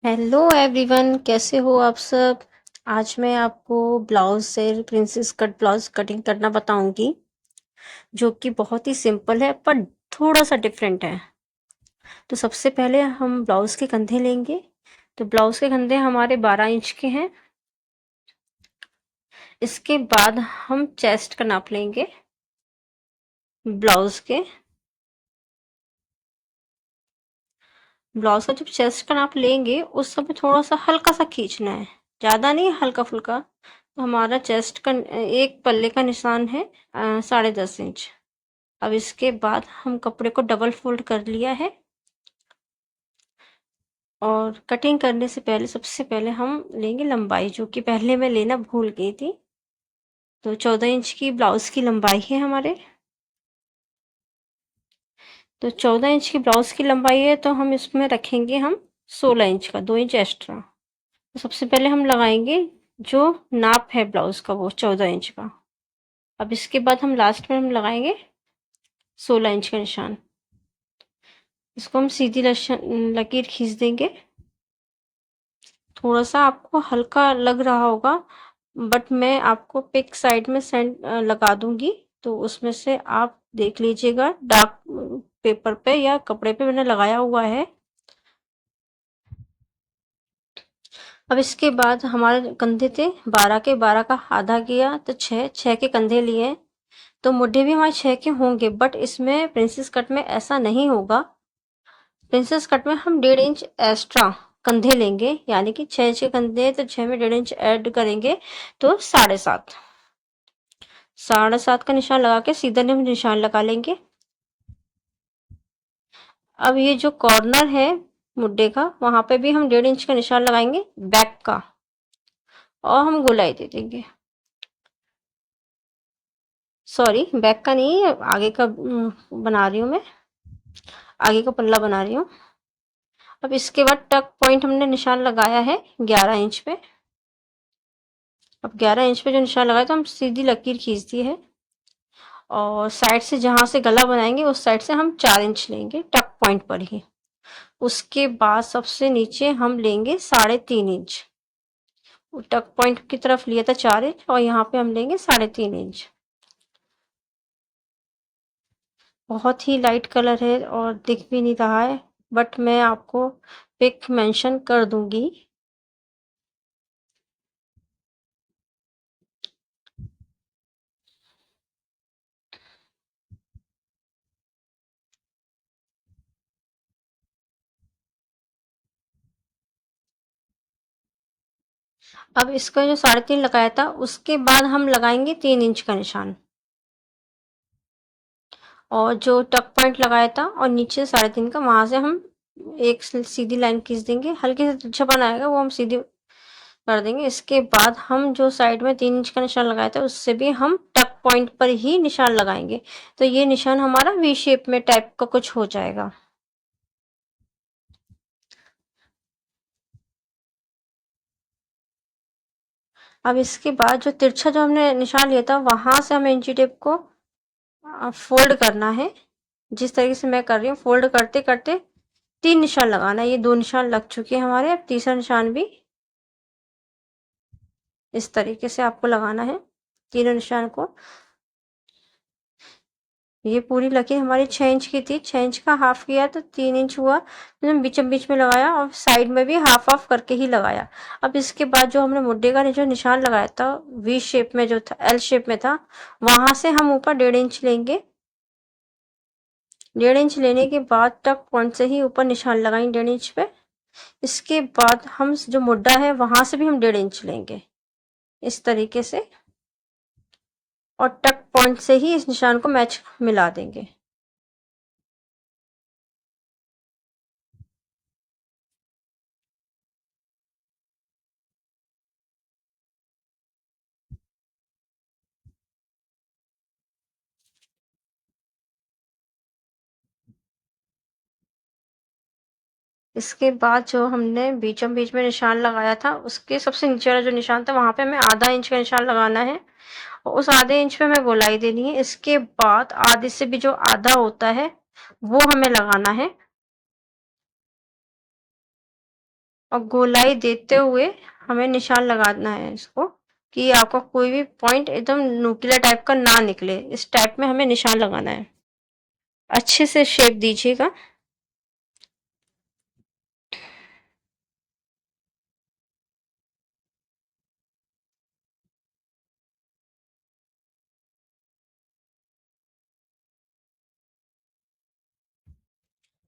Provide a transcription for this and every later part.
Hello everyone, कैसे हो आप सब। आज मैं आपको ब्लाउज से प्रिंसेस कट ब्लाउज कटिंग करना बताऊंगी, जो कि बहुत ही सिंपल है पर थोड़ा सा डिफरेंट है। तो सबसे पहले हम ब्लाउज के कंधे लेंगे। तो ब्लाउज के कंधे हमारे 12 इंच के हैं। इसके बाद हम चेस्ट का नाप लेंगे ब्लाउज के। ब्लाउज का जब चेस्ट का नाप लेंगे उस समय थोड़ा सा हल्का सा खींचना है, ज़्यादा नहीं, हल्का फुल्का। तो हमारा चेस्ट का एक पल्ले का निशान है 10.5 इंच। अब इसके बाद हम कपड़े को डबल फोल्ड कर लिया है, और कटिंग करने से पहले सबसे पहले हम लेंगे लंबाई, जो कि पहले मैं लेना भूल गई थी। तो 14 इंच की ब्लाउज की लंबाई है हमारे। तो 14 इंच की ब्लाउज की लंबाई है, तो हम इसमें रखेंगे हम 16 इंच का 2 इंच एक्स्ट्रा। तो सबसे पहले हम लगाएंगे जो नाप है ब्लाउज का, वो 14 इंच का। अब इसके बाद हम लास्ट में हम लगाएंगे 16 इंच का निशान। इसको हम सीधी लकीर खींच देंगे। थोड़ा सा आपको हल्का लग रहा होगा, बट मैं आपको पिक साइड में लगा दूंगी, तो उसमें से आप देख लीजिएगा। डार्क पेपर पे या कपड़े पे मैंने लगाया हुआ है। अब इसके बाद हमारे कंधे थे 12 के, 12 का आधा किया तो 6 के कंधे लिए। तो मुड्ढे भी हमारे 6 के होंगे, बट इसमें प्रिंसेस कट में ऐसा नहीं होगा। प्रिंसेस कट में हम 1.5 इंच एक्स्ट्रा कंधे लेंगे, यानी कि 6 कंधे, तो 6 में 1.5 इंच ऐड करेंगे, तो 7.5। 7.5 का निशान लगा के सीधा निशान लगा लेंगे। अब ये जो कॉर्नर है मुड्डे का, वहां पे भी हम 1.5 इंच का निशान लगाएंगे बैक का, और हम गोलाई दे देंगे। सॉरी, बैक का नहीं, आगे का बना रही हूँ मैं, आगे का पल्ला बना रही हूँ। अब इसके बाद टक पॉइंट हमने निशान लगाया है 11 इंच पे। अब 11 इंच पे जो निशान लगाया, तो हम सीधी लकीर खींच दी है, और साइड से जहां से गला बनाएंगे उस साइड से हम 4 इंच लेंगे टक पॉइंट पर ही। उसके बाद सबसे नीचे हम लेंगे 3.5 इंच। टक पॉइंट की तरफ लिया था 4 इंच, और यहाँ पे हम लेंगे 3.5 इंच। बहुत ही लाइट कलर है और दिख भी नहीं रहा है, बट मैं आपको पिक मेंशन कर दूंगी। अब इसका जो 3.5 लगाया था, उसके बाद हम लगाएंगे 3 इंच का निशान, और जो टक पॉइंट लगाया था और नीचे 3.5 का, वहां से हम एक सीधी लाइन खींच देंगे। हल्के से तिरछा बनाएगा वो हम सीधी कर देंगे। इसके बाद हम जो साइड में 3 इंच का निशान लगाया था, उससे भी हम टक पॉइंट पर ही निशान लगाएंगे। तो ये निशान हमारा वी शेप में टाइप का कुछ हो जाएगा। अब इसके बाद जो तिरछा जो हमने निशान लिया था, वहां से हमें इंची टेप को फोल्ड करना है। जिस तरीके से मैं कर रही हूँ, फोल्ड करते करते 3 निशान लगाना है। ये 2 निशान लग चुके हैं हमारे, अब तीसरा निशान भी इस तरीके से आपको लगाना है, तीनों निशान को। ये पूरी लकीर हमारी 6 इंच की थी, 6 इंच का हाफ किया तो 3 इंच हुआ, तो हम बीचों बीच में लगाया, और साइड में भी हाफ हाफ करके ही लगाया। अब इसके बाद जो हमने मुड्डे का जो निशान लगाया था वी शेप में, जो था एल शेप में था, वहां से हम ऊपर 1.5 इंच लेंगे। 1.5 इंच लेने के बाद तक पॉइंट से ही ऊपर निशान लगाएंगे 1.5 इंच पे। इसके बाद हम जो मुड्डा है वहां से भी हम 1.5 इंच लेंगे इस तरीके से, और टक पॉइंट से ही इस निशान को मैच मिला देंगे। इसके बाद जो हमने बीचों बीच में निशान लगाया था, उसके सबसे नीचे वाला जो निशान था, वहां पे हमें आधा इंच का निशान लगाना है, और उस आधे इंच पे हमें गोलाई देनी है। इसके बाद आधे से भी जो आधा होता है वो हमें लगाना है। और गोलाई देते हुए हमें निशान लगाना है इसको, कि आपका कोई भी पॉइंट एकदम नुकीला टाइप का ना निकले। इस टाइप में हमें निशान लगाना है। अच्छे से शेप दीजिएगा।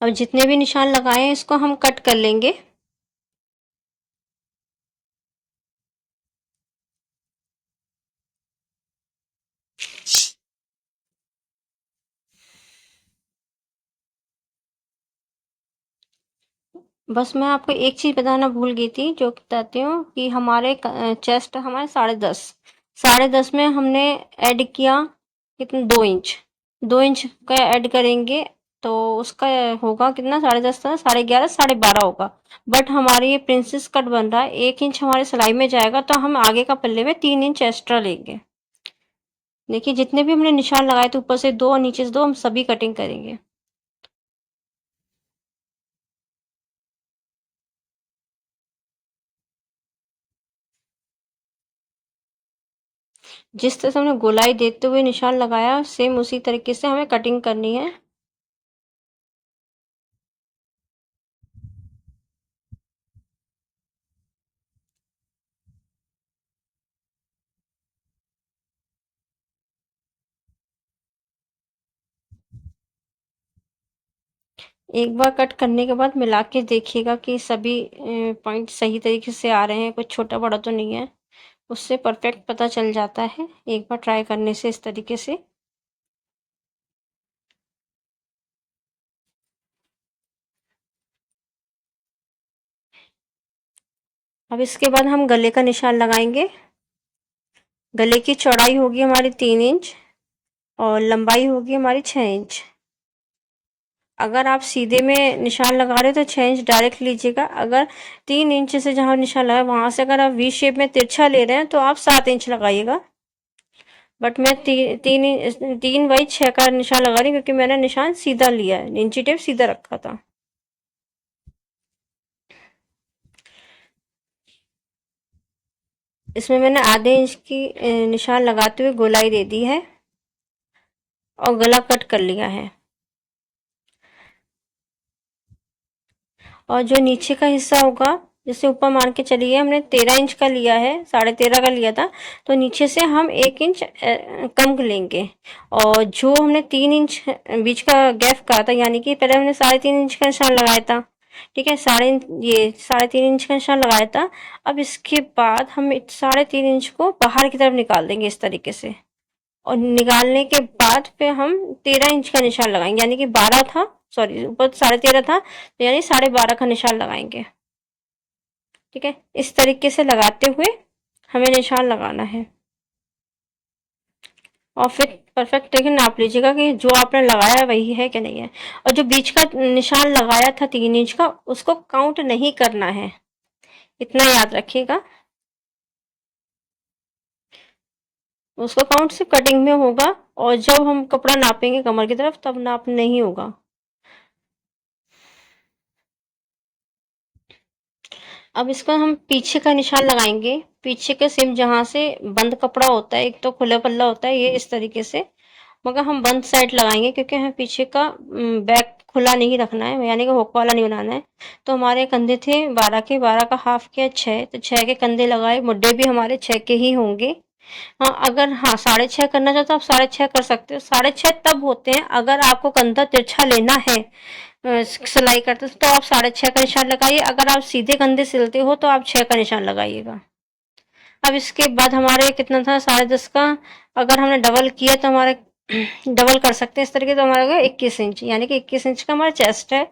अब जितने भी निशान लगाए हैं इसको हम कट कर लेंगे। बस मैं आपको एक चीज़ बताना भूल गई थी, जो बताती हूँ कि हमारे चेस्ट हमारे 10.5, 10.5 में हमने ऐड किया कितना, 2 इंच, 2 इंच का ऐड करेंगे तो उसका होगा कितना, 10.5 था, 11.5, 12.5 होगा। बट हमारी ये प्रिंसेस कट बन रहा है, 1 इंच हमारे सिलाई में जाएगा, तो हम आगे का पल्ले में 3 इंच एक्स्ट्रा लेंगे। देखिए जितने भी हमने निशान लगाए थे, ऊपर से 2 और नीचे से 2, हम सभी कटिंग करेंगे। जिस तरह से हमने गोलाई देते हुए निशान लगाया, सेम उसी तरीके से हमें कटिंग करनी है। एक बार कट करने के बाद मिला के देखिएगा कि सभी पॉइंट सही तरीके से आ रहे हैं, कुछ छोटा बड़ा तो नहीं है। उससे परफेक्ट पता चल जाता है एक बार ट्राई करने से इस तरीके से। अब इसके बाद हम गले का निशान लगाएंगे। गले की चौड़ाई होगी हमारी 3 इंच और लंबाई होगी हमारी 6 इंच। अगर आप सीधे में निशान लगा रहे हो तो 6 इंच डायरेक्ट लीजिएगा। अगर 3 इंच से जहाँ निशान लगा वहां से अगर आप वी शेप में तिरछा ले रहे हैं तो आप 7 इंच लगाइएगा। बट मैं 3 बाई 6 का निशान लगा रही हूँ, क्योंकि मैंने निशान सीधा लिया है, इंची टेप सीधा रखा था। इसमें मैंने आधे इंच की निशान लगाते हुए गोलाई दे दी है और गला कट कर लिया है। और जो नीचे का हिस्सा होगा, जैसे ऊपर मान के चलिए हमने 13 इंच का लिया है, 13.5 का लिया था, तो नीचे से हम 1 इंच कम लेंगे। और जो हमने 3 इंच बीच का गैप कहा था, यानी कि पहले हमने 3.5 इंच का निशान लगाया था, ठीक है, 3.5 इंच का निशान लगाया था। अब इसके बाद हम 3.5 इंच को बाहर की तरफ निकाल देंगे इस तरीके से। और निकालने के बाद फिर हम 13 इंच का निशान लगाएंगे, यानी कि 12 था, सॉरी ऊपर 13.5 था, तो यानी 12.5 का निशान लगाएंगे। ठीक है, इस तरीके से लगाते हुए हमें निशान लगाना है। और फिर परफेक्ट तरीके नाप लीजिएगा कि जो आपने लगाया है वही है कि नहीं है। और जो बीच का निशान लगाया था 3 इंच का, उसको काउंट नहीं करना है, इतना याद रखिएगा। उसका काउंट सिर्फ कटिंग में होगा, और जब हम कपड़ा नापेंगे कमर की तरफ तब नाप नहीं होगा। अब इसका हम पीछे का निशान लगाएंगे। पीछे के सिम जहाँ से बंद कपड़ा होता है, एक तो खुला पल्ला होता है ये इस तरीके से, मगर हम बंद साइड लगाएंगे, क्योंकि हमें पीछे का बैक खुला नहीं रखना है, यानी कि हुक वाला नहीं बनाना है। तो हमारे कंधे थे 12 के, 12 का हाफ किया 6, तो 6 के कंधे लगाए, मुड्डे भी हमारे 6 के ही होंगे। हाँ, अगर हाँ 6.5 करना चाहते हो आप 6.5 कर सकते हो। 6.5 तब होते हैं अगर आपको कंधा तिरछा लेना है सिलाई करते, तो आप 6.5 का निशान लगाइए। अगर आप सीधे कंधे सिलते हो तो आप 6 का निशान लगाइएगा। अब इसके बाद हमारे कितना था, 10.5 का। अगर हमने डबल किया तो हमारे डबल कर सकते हैं इस तरीके, तो हमारा 21 इंच, यानी कि 21 इंच का हमारा चेस्ट है।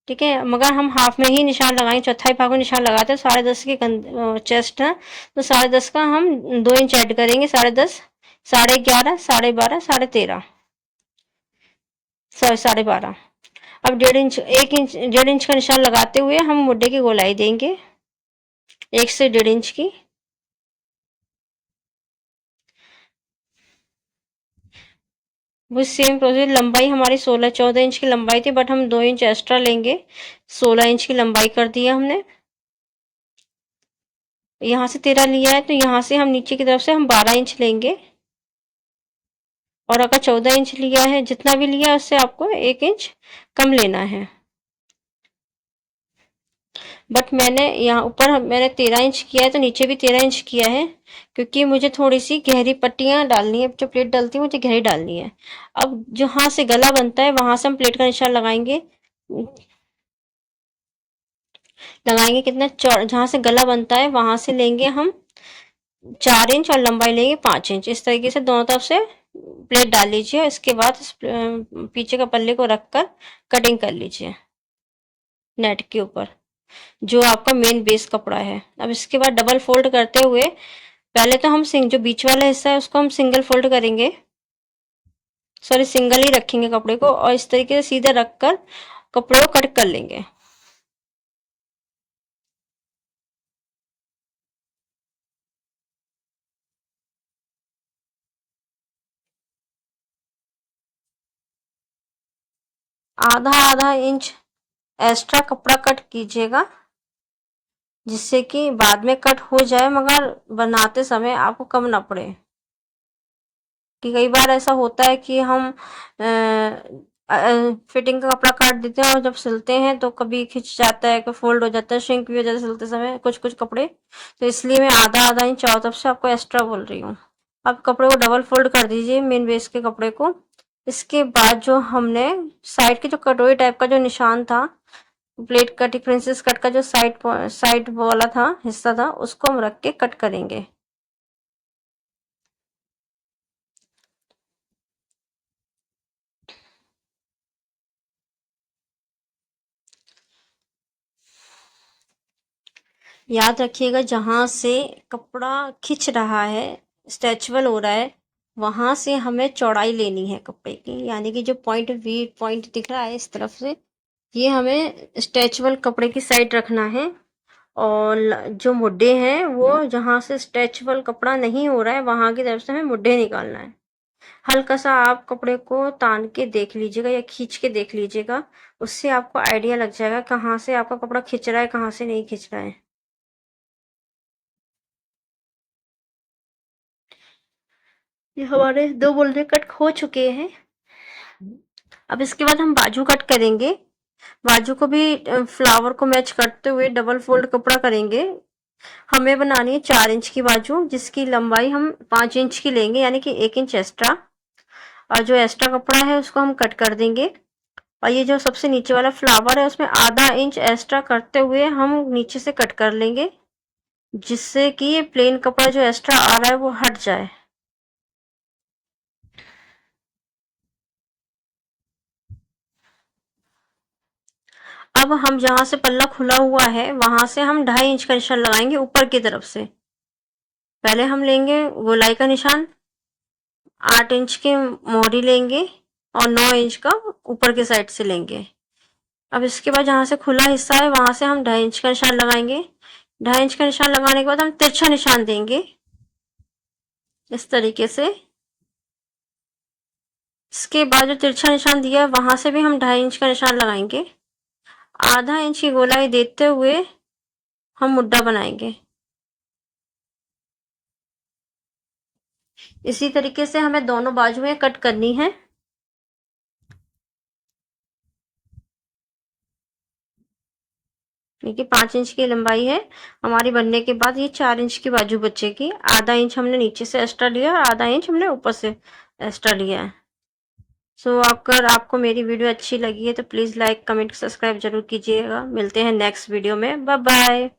ठीक है, मगर हम हाफ में ही निशान लगाएंगे, चौथाई भाग में निशान लगाते हैं। 10.5 की चेस्ट है, तो 10.5 का हम 2 इंच ऐड करेंगे। 10.5, 11.5, 12.5, 13.5, सॉरी 12.5। अब 1.5 इंच, 1 इंच, 1.5 इंच का निशान लगाते हुए हम मुड्डे की गोलाई देंगे 1 से 1.5 इंच की। वो सेम प्रोसेस, लंबाई हमारी 16-14 इंच की लंबाई थी, बट हम 2 इंच एक्स्ट्रा लेंगे, 16 इंच की लंबाई कर दी है हमने। यहाँ से 13 लिया है तो यहाँ से हम नीचे की तरफ से हम 12 इंच लेंगे। और अगर 14 इंच लिया है, जितना भी लिया है उससे आपको 1 इंच कम लेना है। बट मैंने यहाँ ऊपर मैंने 13 इंच किया है तो नीचे भी 13 इंच किया है, क्योंकि मुझे थोड़ी सी गहरी पट्टियाँ डालनी है। जो प्लेट डलती है मुझे गहरी डालनी है। अब जहाँ से गला बनता है वहां से हम प्लेट का निशान लगाएंगे। कितना चौड़ा, जहाँ से गला बनता है वहां से लेंगे हम 4 इंच और लंबाई लेंगे 5 इंच। इस तरीके से दोनों तरफ से प्लेट डाल लीजिए। इसके बाद इस पीछे का पल्ले को रखकर कटिंग कर लीजिए नेट के ऊपर, जो आपका मेन बेस कपड़ा है। अब इसके बाद डबल फोल्ड करते हुए पहले तो हम जो बीच वाला हिस्सा है उसको हम सिंगल फोल्ड करेंगे, सॉरी सिंगल ही रखेंगे कपड़े को, और इस तरीके से सीधे रखकर कपड़े को कट कर लेंगे। आधा आधा इंच एक्स्ट्रा कपड़ा कट कीजिएगा, जिससे कि बाद में कट हो जाए मगर बनाते समय आपको कम ना पड़े। कि कई बार ऐसा होता है कि हम फिटिंग का कपड़ा काट देते हैं और जब सिलते हैं तो कभी खिंच जाता है, कभी फोल्ड हो जाता है, श्रिंक भी हो जाता है सिलते समय कुछ कुछ कपड़े। तो इसलिए मैं आधा आधा इंच चारों तरफ से आपको एक्स्ट्रा बोल रही हूँ। अब कपड़े को डबल फोल्ड कर दीजिए मेन बेस के कपड़े को। इसके बाद जो हमने साइड के जो कटोरी टाइप का जो निशान था, प्लेट कट प्रिंसेस कट का जो साइड वाला था हिस्सा था, उसको हम रख के कट करेंगे। याद रखिएगा, जहां से कपड़ा खिंच रहा है, स्ट्रेचबल हो रहा है, वहां से हमें चौड़ाई लेनी है कपड़े की। यानी कि जो पॉइंट वी पॉइंट दिख रहा है इस तरफ से, ये हमें स्ट्रेचबल कपड़े की साइड रखना है। और जो मुड्ढे हैं वो जहां से स्ट्रेचबल कपड़ा नहीं हो रहा है वहां की तरफ से हमें मुड्ढे निकालना है। हल्का सा आप कपड़े को तान के देख लीजिएगा या खींच के देख लीजिएगा, उससे आपको आइडिया लग जाएगा कहाँ से आपका कपड़ा खिंच रहा है, कहाँ से नहीं खिंच रहा है। ये हमारे 2 बुल्ले कट हो चुके हैं। अब इसके बाद हम बाजू कट करेंगे। बाजू को भी फ्लावर को मैच करते हुए डबल फोल्ड कपड़ा करेंगे। हमें बनानी है 4 इंच की बाजू, जिसकी लंबाई हम 5 इंच की लेंगे, यानी कि 1 इंच एक्स्ट्रा। और जो एक्स्ट्रा कपड़ा है उसको हम कट कर देंगे। और ये जो सबसे नीचे वाला फ्लावर है उसमें आधा इंच एक्स्ट्रा करते हुए हम नीचे से कट कर लेंगे, जिससे कि ये प्लेन कपड़ा जो एक्स्ट्रा आ रहा है वो हट जाए। अब हम जहां से पल्ला खुला हुआ है वहां से हम 2.5 इंच का निशान लगाएंगे ऊपर की तरफ से। पहले हम लेंगे गोलाई का निशान, 8 इंच की मोहरी लेंगे और 9 इंच का ऊपर के साइड से लेंगे। अब इसके बाद जहां से खुला हिस्सा है वहां से हम 2.5 इंच का निशान लगाएंगे। 2.5 इंच का निशान लगाने के बाद हम तिरछा निशान देंगे इस तरीके से। इसके बाद जो तिरछा निशान दिया है वहां से भी हम 2.5 इंच का निशान लगाएंगे। आधा इंच की गोलाई देते हुए हम मुड्ढा बनाएंगे। इसी तरीके से हमें दोनों बाजुएं कट करनी है। देखिए 5 इंच की लंबाई है हमारी बनने के बाद, ये 4 इंच की बाजू बचेगी। आधा इंच हमने नीचे से एक्स्ट्रा लिया और आधा इंच हमने ऊपर से एक्स्ट्रा लिया है। सो अगर आपको मेरी वीडियो अच्छी लगी है तो प्लीज़ लाइक कमेंट सब्सक्राइब जरूर कीजिएगा। मिलते हैं नेक्स्ट वीडियो में। Bye bye.